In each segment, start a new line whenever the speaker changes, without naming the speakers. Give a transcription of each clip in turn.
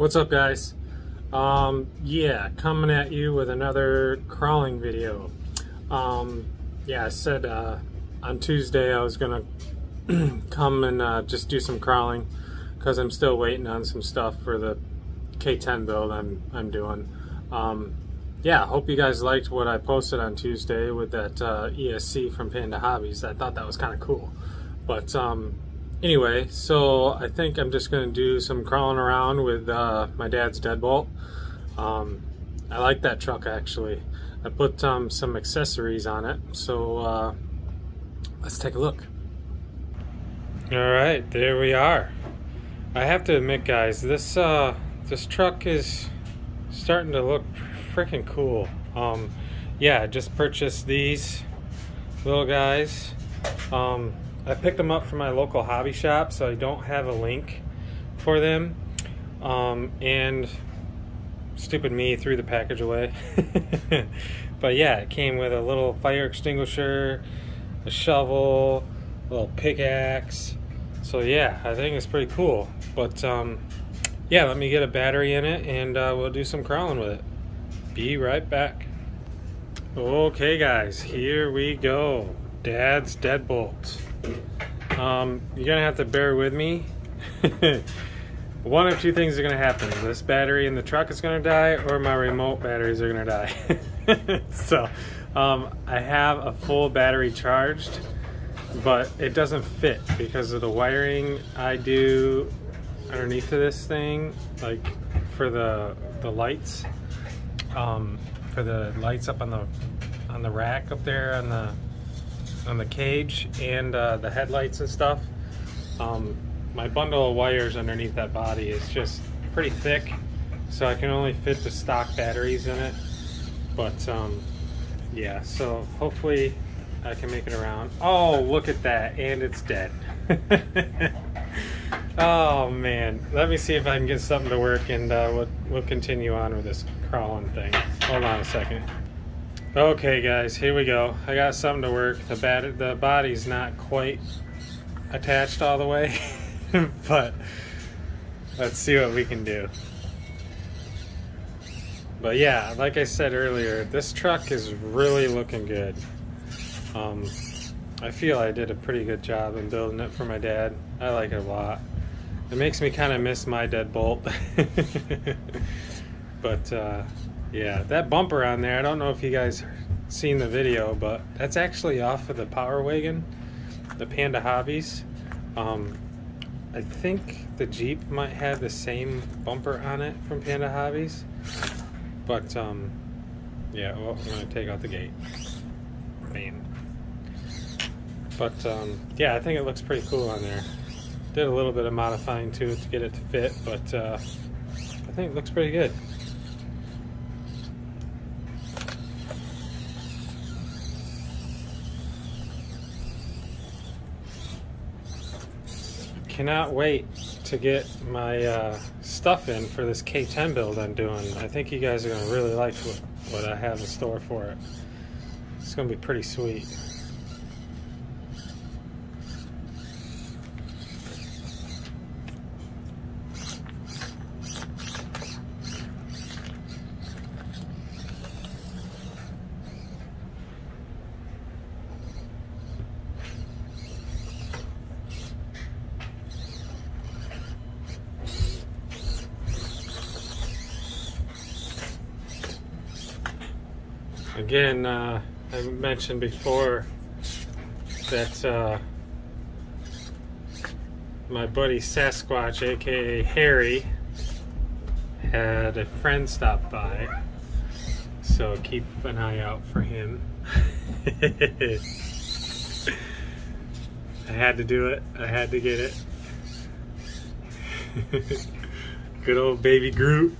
What's up, guys? Yeah, coming at you with another crawling video. Yeah, I said on Tuesday I was gonna come and just do some crawling because I'm still waiting on some stuff for the K10 build I'm doing. Yeah, I hope you guys liked what I posted on Tuesday with that ESC from Power Hobbies. I thought that was kind of cool. But anyway, so I think I'm just going to do some crawling around with my dad's deadbolt. I like that truck, actually. I put some accessories on it, so let's take a look. Alright, there we are. I have to admit, guys, this truck is starting to look freaking cool. Yeah, I just purchased these little guys. I picked them up from my local hobby shop, so I don't have a link for them. And stupid me threw the package away. But yeah, it came with a little fire extinguisher, a shovel, a little pickaxe. So yeah, I think it's pretty cool. But yeah, let me get a battery in it and we'll do some crawling with it. Be right back. Okay guys, here we go. Dad's deadbolt. You're gonna have to bear with me. One of two things are gonna happen. This battery in the truck is gonna die, or my remote batteries are gonna die. So I have a full battery charged, but it doesn't fit because of the wiring I do underneath of this thing, like for the lights, for the lights up on the rack up there on the cage, and the headlights and stuff. My bundle of wires underneath that body is just pretty thick, so I can only fit the stock batteries in it. But yeah, so hopefully I can make it around. Oh, look at that, and it's dead. Oh man, let me see if I can get something to work, and we'll continue on with this crawling thing. Hold on a second. Okay guys, here we go. I got something to work. The body's not quite attached all the way, but let's see what we can do. But yeah, like I said earlier, this truck is really looking good. I feel I did a pretty good job in building it for my dad. I like it a lot. It makes me kind of miss my deadbolt. But yeah, that bumper on there, I don't know if you guys seen the video, but that's actually off of the Power Wagon, the Power Hobbies. I think the Jeep might have the same bumper on it from Power Hobbies. But yeah, well, I'm gonna take out the gate. Bam. But yeah, I think it looks pretty cool on there. Did a little bit of modifying to it to get it to fit, but I think it looks pretty good. Cannot wait to get my stuff in for this K10 build I'm doing. I think you guys are going to really like what I have in store for it. It's going to be pretty sweet. Again, I mentioned before that my buddy Sasquatch, aka Harry, had a friend stop by, so keep an eye out for him. I had to do it. I had to get it. Good old baby Groot.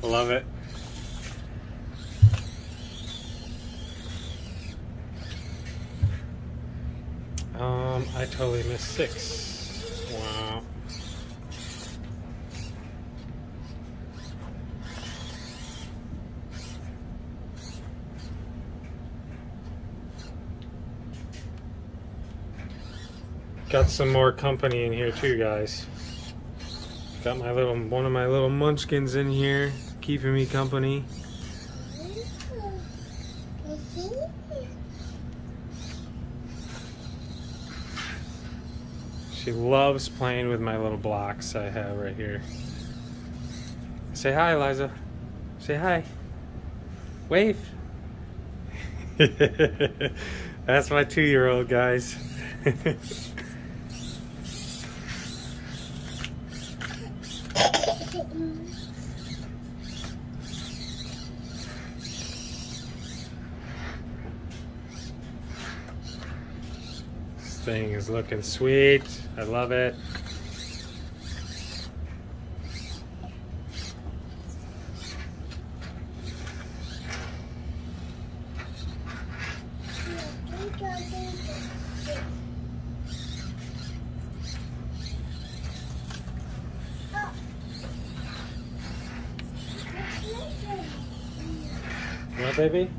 Love it. I totally missed 6. Wow. Got some more company in here too, guys. Got my little one of my little munchkins in here, keeping me company. She loves playing with my little blocks I have right here. Say hi, Eliza. Say hi. Wave. That's my 2-year-old, guys. This thing is looking sweet. I love it. What, baby?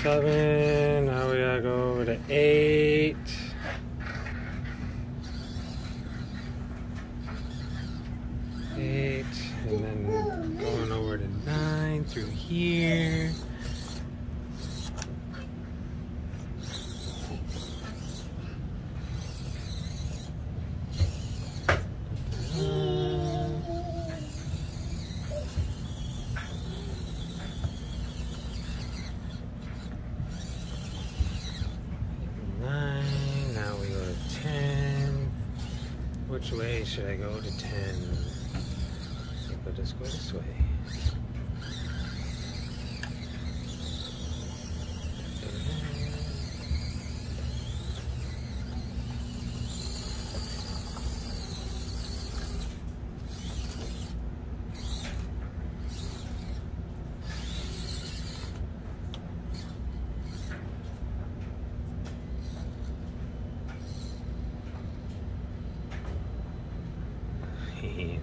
7. Now we gotta go over to 8. 8, and then going over to 9 through here. Which way should I go to 10? I think I'll just go this way.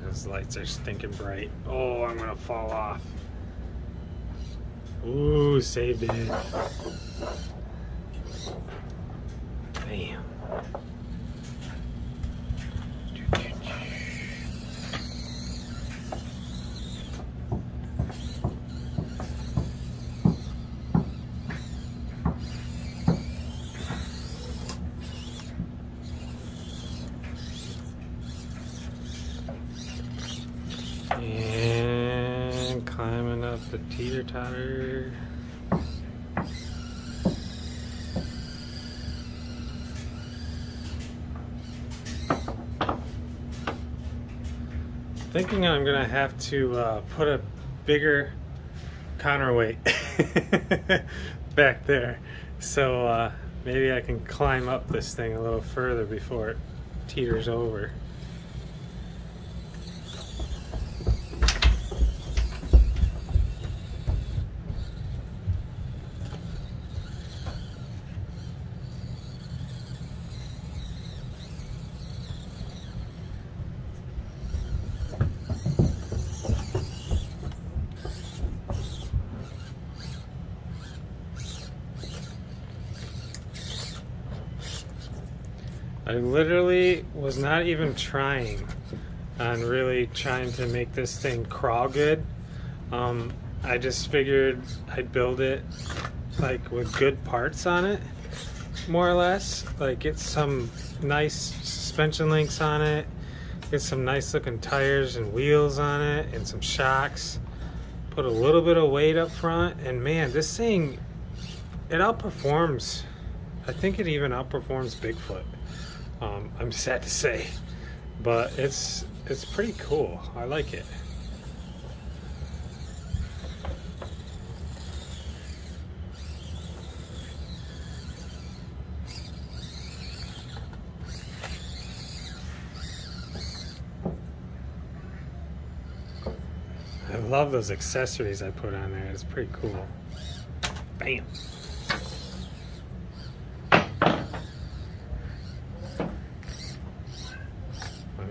Those lights are stinking bright. Oh, I'm gonna fall off. Ooh, saved it. Bam. And climbing up the teeter-totter. Thinking I'm gonna have to put a bigger counterweight back there, so maybe I can climb up this thing a little further before it teeters over. I literally was not even trying on really trying to make this thing crawl good. I just figured I'd build it like with good parts on it, more or less. Like get some nice suspension links on it, get some nice looking tires and wheels on it, and some shocks. Put a little bit of weight up front, and man, this thing, it outperforms. I think it even outperforms Bigfoot. I'm sad to say, but it's pretty cool. I like it. I love those accessories I put on there. It's pretty cool. Bam.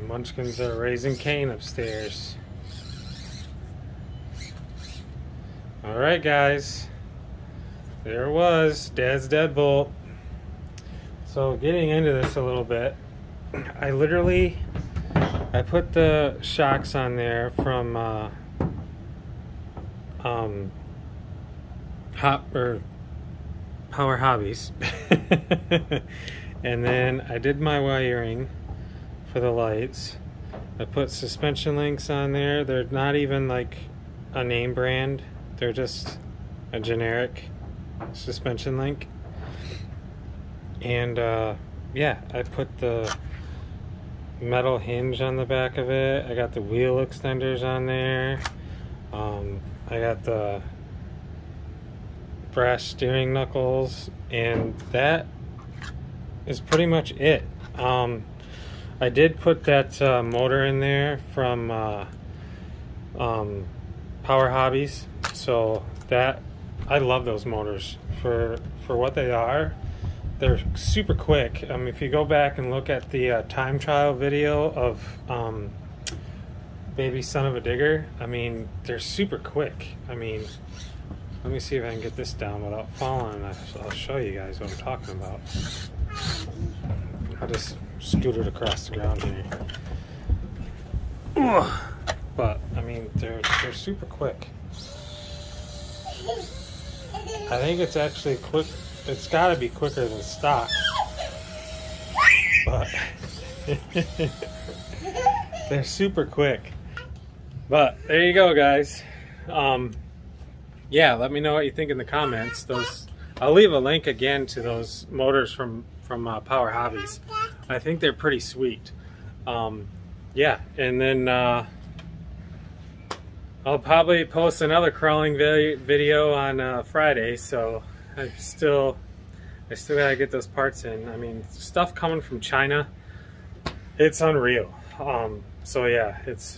Munchkins are raising Cain upstairs. Alright guys, there it was, Dad's deadbolt. So getting into this a little bit, I literally, I put the shocks on there from Power Hobbies. And then I did my wiring for the lights. I put suspension links on there. They're not even like a name brand. They're just a generic suspension link. And yeah, I put the metal hinge on the back of it. I got the wheel extenders on there. I got the brass steering knuckles, and that is pretty much it. I did put that motor in there from Power Hobbies, so that, I love those motors for what they are. They're super quick. If you go back and look at the time trial video of Baby Son of a Digger, I mean, they're super quick. I mean, let me see if I can get this down without falling. I'll show you guys what I'm talking about. I'll just scoot it across the ground here. But I mean, they're super quick. I think it's actually quick. It's got to be quicker than stock. But they're super quick. But there you go, guys. Yeah, let me know what you think in the comments. I'll leave a link again to those motors from Power Hobbies. I think they're pretty sweet. Yeah, and then I'll probably post another crawling video on Friday. So I still gotta get those parts in. I mean, stuff coming from China, it's unreal. So yeah, it's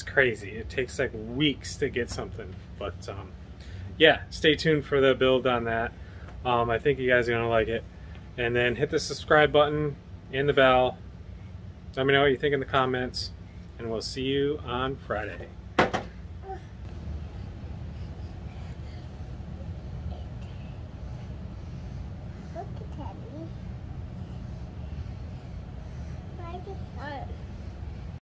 crazy. It takes like weeks to get something. But yeah, stay tuned for the build on that. I think you guys are gonna like it. And then hit the subscribe button and the bell. Let me know what you think in the comments, and we'll see you on Friday.